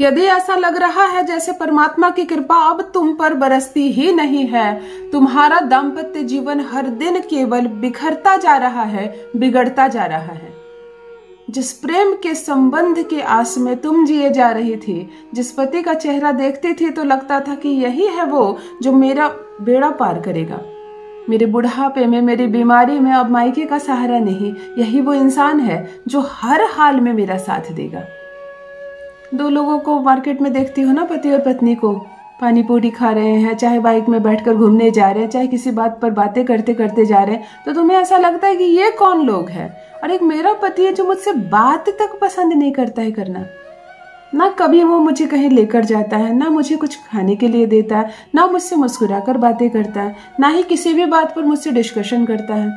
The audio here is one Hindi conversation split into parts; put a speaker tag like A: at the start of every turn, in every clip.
A: यदि ऐसा लग रहा है जैसे परमात्मा की कृपा अब तुम पर बरसती ही नहीं है, तुम्हारा दाम्पत्य जीवन हर दिन केवल बिखरता जा रहा है, बिगड़ता जा रहा है। जिस प्रेम के संबंध के आस में तुम जिए जा रही थी, जिस पति का चेहरा देखती थी तो लगता था कि यही है वो जो मेरा बेड़ा पार करेगा। मेरे बुढ़ापे में, मेरी बीमारी में अब मायके का सहारा नहीं, यही वो इंसान है जो हर हाल में मेरा साथ देगा। दो लोगों को मार्केट में देखती हो ना, पति और पत्नी को, पानी पूरी खा रहे हैं, चाहे बाइक में बैठकर घूमने जा रहे हैं, चाहे किसी बात पर बातें करते करते जा रहे हैं, तो तुम्हें ऐसा लगता है कि ये कौन लोग हैं। और एक मेरा पति है जो मुझसे बात तक पसंद नहीं करता है करना। ना कभी वो मुझे कहीं लेकर जाता है, ना मुझे कुछ खाने के लिए देता है, ना मुझसे मुस्कुराकर बातें करता है, ना ही किसी भी बात पर मुझसे डिस्कशन करता है,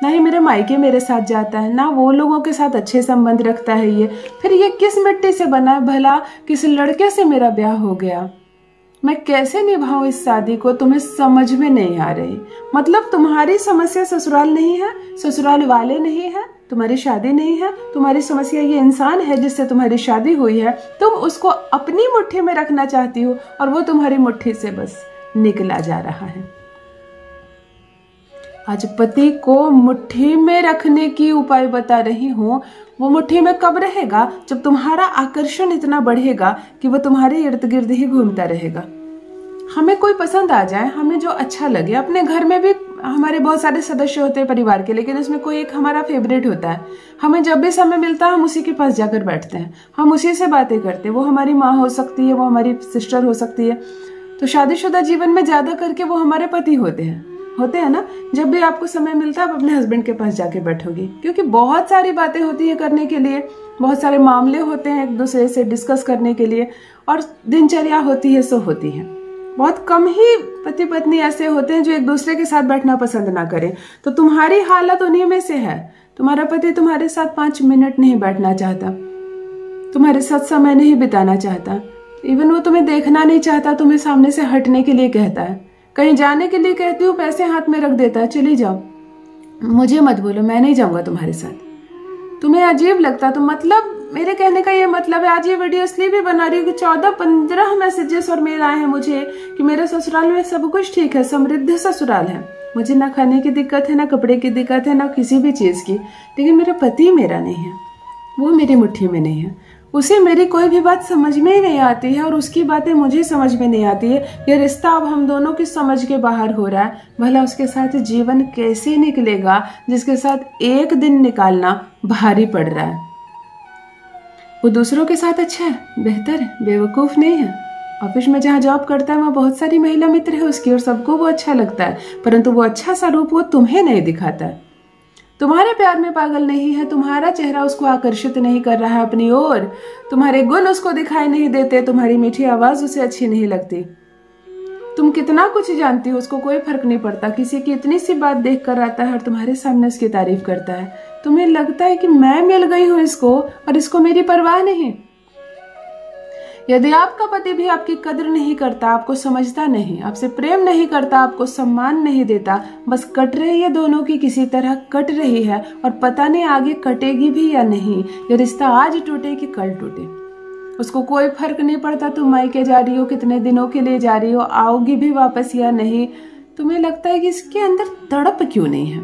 A: ना ही मेरे मायके मेरे साथ जाता है, ना वो लोगों के साथ अच्छे संबंध रखता है। ये फिर ये किस मिट्टी से बना है भला? किस लड़के से मेरा ब्याह हो गया? मैं कैसे निभाऊं इस शादी को? तुम्हें समझ में नहीं आ रही। मतलब तुम्हारी समस्या ससुराल नहीं है, ससुराल वाले नहीं है, तुम्हारी शादी नहीं है, तुम्हारी समस्या ये इंसान है जिससे तुम्हारी शादी हुई है। तुम उसको अपनी मुट्ठी में रखना चाहती हो और वो तुम्हारी मुट्ठी से बस निकला जा रहा है। आज पति को मुट्ठी में रखने की उपाय बता रही हूँ। वो मुट्ठी में कब रहेगा? जब तुम्हारा आकर्षण इतना बढ़ेगा कि वो तुम्हारे इर्द गिर्द ही घूमता रहेगा। हमें कोई पसंद आ जाए, हमें जो अच्छा लगे। अपने घर में भी हमारे बहुत सारे सदस्य होते हैं परिवार के, लेकिन उसमें कोई एक हमारा फेवरेट होता है। हमें जब भी समय मिलता है हम उसी के पास जाकर बैठते हैं, हम उसी से बातें करते हैं। वो हमारी माँ हो सकती है, वो हमारी सिस्टर हो सकती है। तो शादीशुदा जीवन में ज्यादा करके वो हमारे पति होते हैं ना। जब भी आपको समय मिलता है आप अपने हस्बैंड के पास जाके बैठोगी, क्योंकि बहुत सारी बातें होती है करने के लिए, बहुत सारे मामले होते हैं एक दूसरे से डिस्कस करने के लिए, और दिनचर्या होती है सो होती है। बहुत कम ही पति पत्नी ऐसे होते हैं जो एक दूसरे के साथ बैठना पसंद ना करें। तो तुम्हारी हालत उन्हीं में से है। तुम्हारा पति तुम्हारे साथ 5 मिनट नहीं बैठना चाहता, तुम्हारे साथ समय नहीं बिताना चाहता, इवन वो तुम्हें देखना नहीं चाहता, तुम्हें सामने से हटने के लिए कहता है। कहीं जाने के लिए कहती हूँ, पैसे हाथ में रख देता है, चली जाओ, मुझे मत बोलो, मैं नहीं जाऊंगा तुम्हारे साथ। तुम्हें अजीब लगता तो मतलब मेरे कहने का ये मतलब है, आज ये वीडियो इसलिए भी बना रही हूँ कि 14-15 मैसेजेस और मेल आए हैं मुझे कि मेरे ससुराल में सब कुछ ठीक है, समृद्ध ससुराल है, मुझे ना खाने की दिक्कत है, ना कपड़े की दिक्कत है, ना किसी भी चीज की। लेकिन मेरा पति मेरा नहीं है, वो मेरी मुट्ठी में नहीं है, उसे मेरी कोई भी बात समझ में ही नहीं आती है और उसकी बातें मुझे समझ में नहीं आती है। ये रिश्ता अब हम दोनों की समझ के बाहर हो रहा है। भला उसके साथ जीवन कैसे निकलेगा जिसके साथ एक दिन निकालना भारी पड़ रहा है? वो दूसरों के साथ अच्छा है, बेहतर है, बेवकूफ नहीं है। ऑफिस में जहाँ जॉब करता है वहाँ बहुत सारी महिला मित्र है उसकी और सबको वो अच्छा लगता है, परंतु वो अच्छा सा रूप वो तुम्हें नहीं दिखाता है। तुम्हारे प्यार में पागल नहीं है, तुम्हारा चेहरा उसको आकर्षित नहीं कर रहा है अपनी ओर, तुम्हारे गुण उसको दिखाई नहीं देते, तुम्हारी मीठी आवाज उसे अच्छी नहीं लगती। तुम कितना कुछ जानती हो, उसको कोई फर्क नहीं पड़ता। किसी की इतनी सी बात देख कर आता है और तुम्हारे सामने उसकी तारीफ करता है। तुम्हें लगता है कि मैं मिल गई हूं इसको और इसको मेरी परवाह नहीं। यदि आपका पति भी आपकी कदर नहीं करता, आपको समझता नहीं, आपसे प्रेम नहीं करता, आपको सम्मान नहीं देता, बस कट रही है, दोनों की किसी तरह कट रही है और पता नहीं आगे कटेगी भी या नहीं। ये रिश्ता आज टूटे कि कल टूटे, उसको कोई फर्क नहीं पड़ता। तुम मायके जा रही हो, कितने दिनों के लिए जा रही हो, आओगी भी वापस या नहीं। तुम्हें लगता है कि इसके अंदर तड़प क्यों नहीं है,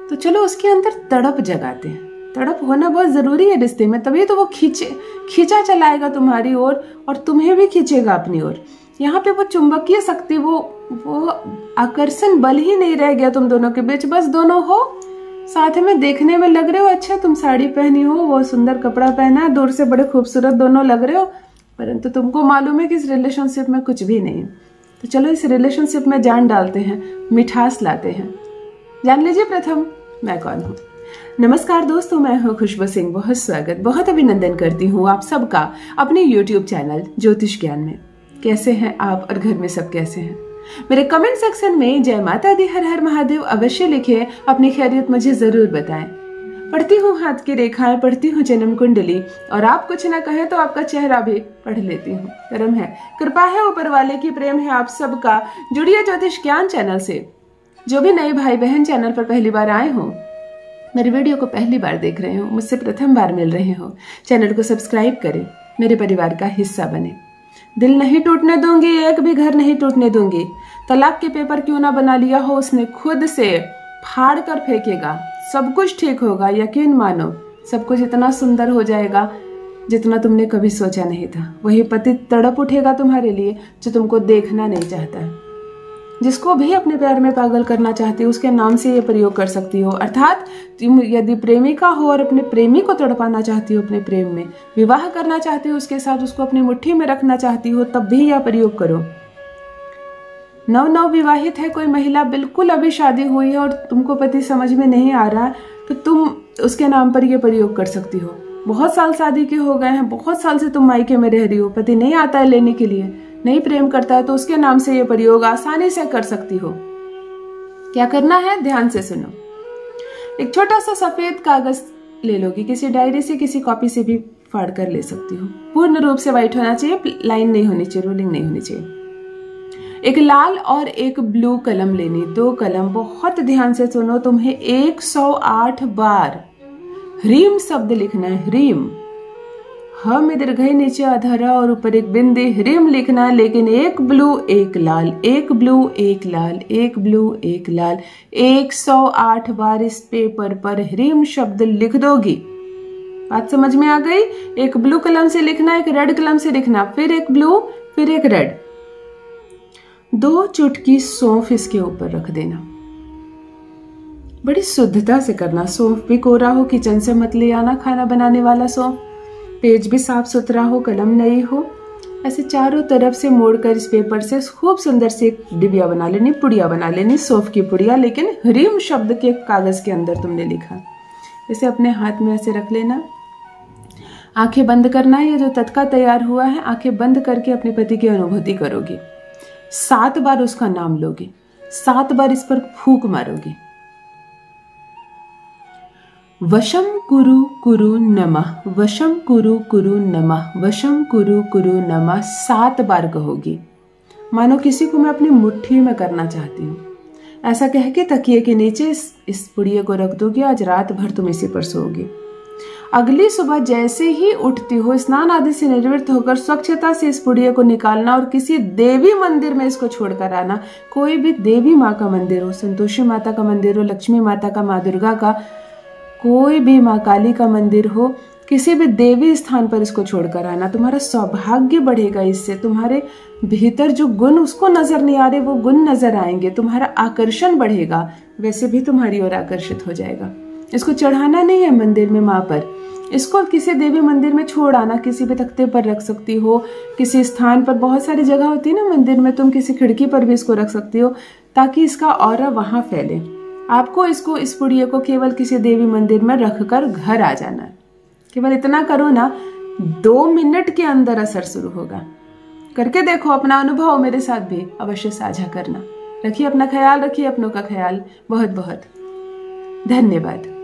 A: तो चलो उसके अंदर तड़प जगाते हैं। तड़प होना बहुत जरूरी है रिश्ते में, तभी तो वो खींचा चलाएगा तुम्हारी ओर और तुम्हें भी खींचेगा अपनी ओर। यहाँ पे वो चुंबकीय शक्ति, वो आकर्षण बल ही नहीं रह गया तुम दोनों के बीच। बस दोनों हो साथ में, देखने में लग रहे हो अच्छा, तुम साड़ी पहनी हो, वो सुंदर कपड़ा पहना है, दूर से बड़े खूबसूरत दोनों लग रहे हो, परंतु तुमको मालूम है कि इस रिलेशनशिप में कुछ भी नहीं है। तो चलो इस रिलेशनशिप में जान डालते हैं, मिठास लाते हैं। जान लीजिए प्रथम मैं कौन हूँ। नमस्कार दोस्तों, मैं हूँ खुशबू सिंह। बहुत स्वागत, बहुत अभिनंदन करती हूँ आप सबका अपने YouTube चैनल ज्योतिष ज्ञान में। कैसे हैं आप और घर में सब कैसे हैं? मेरे कमेंट सेक्शन में जय माता दी, हर हर महादेव अवश्य लिखें, अपनी खैरियत मुझे जरूर बताएं। पढ़ती हूँ हाथ की रेखाएं, पढ़ती हूँ जन्म कुंडली, और आप कुछ ना कहे तो आपका चेहरा भी पढ़ लेती हूँ। करम है, कृपा है ऊपर वाले की, प्रेम है आप सबका। जुड़िए ज्योतिष ज्ञान चैनल से। जो भी नए भाई बहन चैनल पर पहली बार आए हो, मेरे वीडियो को पहली बार देख रहे हो, मुझसे प्रथम बार मिल रहे हो, चैनल को सब्सक्राइब करें, मेरे परिवार का हिस्सा बने। दिल नहीं टूटने दूंगी, एक भी घर नहीं टूटने दूंगी। तलाक के पेपर क्यों ना बना लिया हो उसने, खुद से फाड़ कर फेंकेगा, सब कुछ ठीक होगा। यकीन मानो सब कुछ इतना सुंदर हो जाएगा जितना तुमने कभी सोचा नहीं था। वही पति तड़प उठेगा तुम्हारे लिए जो तुमको देखना नहीं चाहता। जिसको भी अपने प्यार में पागल करना चाहती हो उसके नाम से ये प्रयोग कर सकती हो। अर्थात तुम यदि प्रेमिका हो और अपने प्रेमी को तड़पाना चाहती हो, अपने प्रेम में विवाह करना चाहती हो उसके साथ, उसको अपनी मुट्ठी में रखना चाहती हो, तब भी यह प्रयोग करो। नव विवाहित है कोई महिला, बिल्कुल अभी शादी हुई है और तुमको पति समझ में नहीं आ रहा, तो तुम उसके नाम पर यह प्रयोग कर सकती हो। बहुत साल शादी के हो गए हैं, बहुत साल से तुम मायके में रह रही हो, पति नहीं आता है लेने के लिए, नहीं प्रेम करता है, तो उसके नाम से ये प्रयोग आसानी से कर सकती हो। क्या करना है, ध्यान से सुनो। एक छोटा सा सफेद कागज ले लोगी, किसी डायरी से किसी कॉपी से भी फाड़ कर ले सकती हो। पूर्ण रूप से व्हाइट होना चाहिए, लाइन नहीं होनी चाहिए, रोलिंग नहीं होनी चाहिए। एक लाल और एक ब्लू कलम लेनी, 2 कलम। बहुत ध्यान से सुनो, तुम्हें 108 बार ह्रीम शब्द लिखना है। ह्रीम, ह में दीर्घई नीचे अधरा और ऊपर एक बिंदी, ह्रीम लिखना है। लेकिन एक ब्लू एक लाल, एक ब्लू एक लाल, एक ब्लू एक लाल, 108 बार इस पेपर पर ह्रीम शब्द लिख दोगी। बात समझ में आ गई? एक ब्लू कलम से लिखना, एक रेड कलम से लिखना, फिर एक ब्लू, फिर एक रेड। 2 चुटकी सौंफ इसके ऊपर रख देना। बड़ी शुद्धता से करना। सौंफ भी कोरा हो, किचन से मत ले आना खाना बनाने वाला सौंफ। पेज भी साफ सुथरा हो, कलम नई हो। ऐसे चारों तरफ से मोड़कर इस पेपर से खूब सुंदर से एक डिबिया बना लेनी, पुड़िया बना लेनी, सौंफ की पुड़िया, लेकिन ह्रीम शब्द के कागज के अंदर तुमने लिखा। इसे अपने हाथ में ऐसे रख लेना, आंखें बंद करना। ये जो तत्का तैयार हुआ है, आंखें बंद करके अपने पति की अनुभूति करोगी। 7 बार उसका नाम लोगे, 7 बार इस पर फूंक मारोगे। वशम कुरु कुरु नमः, वशम कुरु कुरु नमः, वशम कुरु कुरु नमः 7 बार कहोगी। मानो किसी को मैं अपनी मुट्ठी में करना चाहती हूँ, ऐसा कह के तकिए के नीचे इस पुड़िये को रख दोगी। आज रात भर तुम इसी पर सोओगी। अगली सुबह जैसे ही उठती हो, स्नान आदि से निवृत्त होकर स्वच्छता से इस पुड़िये को निकालना और किसी देवी मंदिर में इसको छोड़कर आना। कोई भी देवी माँ का मंदिर हो, संतोषी माता का मंदिर हो, लक्ष्मी माता का, माँ दुर्गा का, कोई भी माँ काली का मंदिर हो, किसी भी देवी स्थान पर इसको छोड़कर आना। तुम्हारा सौभाग्य बढ़ेगा इससे। तुम्हारे भीतर जो गुण उसको नजर नहीं आ रहे, वो गुण नजर आएंगे। तुम्हारा आकर्षण बढ़ेगा, वैसे भी तुम्हारी ओर आकर्षित हो जाएगा। इसको चढ़ाना नहीं है मंदिर में माँ पर, इसको किसी देवी मंदिर में छोड़ आना। किसी भी तख्ते पर रख सकती हो, किसी स्थान पर, बहुत सारी जगह होती है ना मंदिर में, तुम किसी खिड़की पर भी इसको रख सकती हो ताकि इसका ऑरा वहां फैले। आपको इसको, इस पुड़िये को केवल किसी देवी मंदिर में रखकर घर आ जाना है। केवल इतना करो ना, 2 मिनट के अंदर असर शुरू होगा। करके देखो, अपना अनुभव मेरे साथ भी अवश्य साझा करना। रखिए अपना ख्याल, रखिए अपनों का ख्याल। बहुत बहुत धन्यवाद।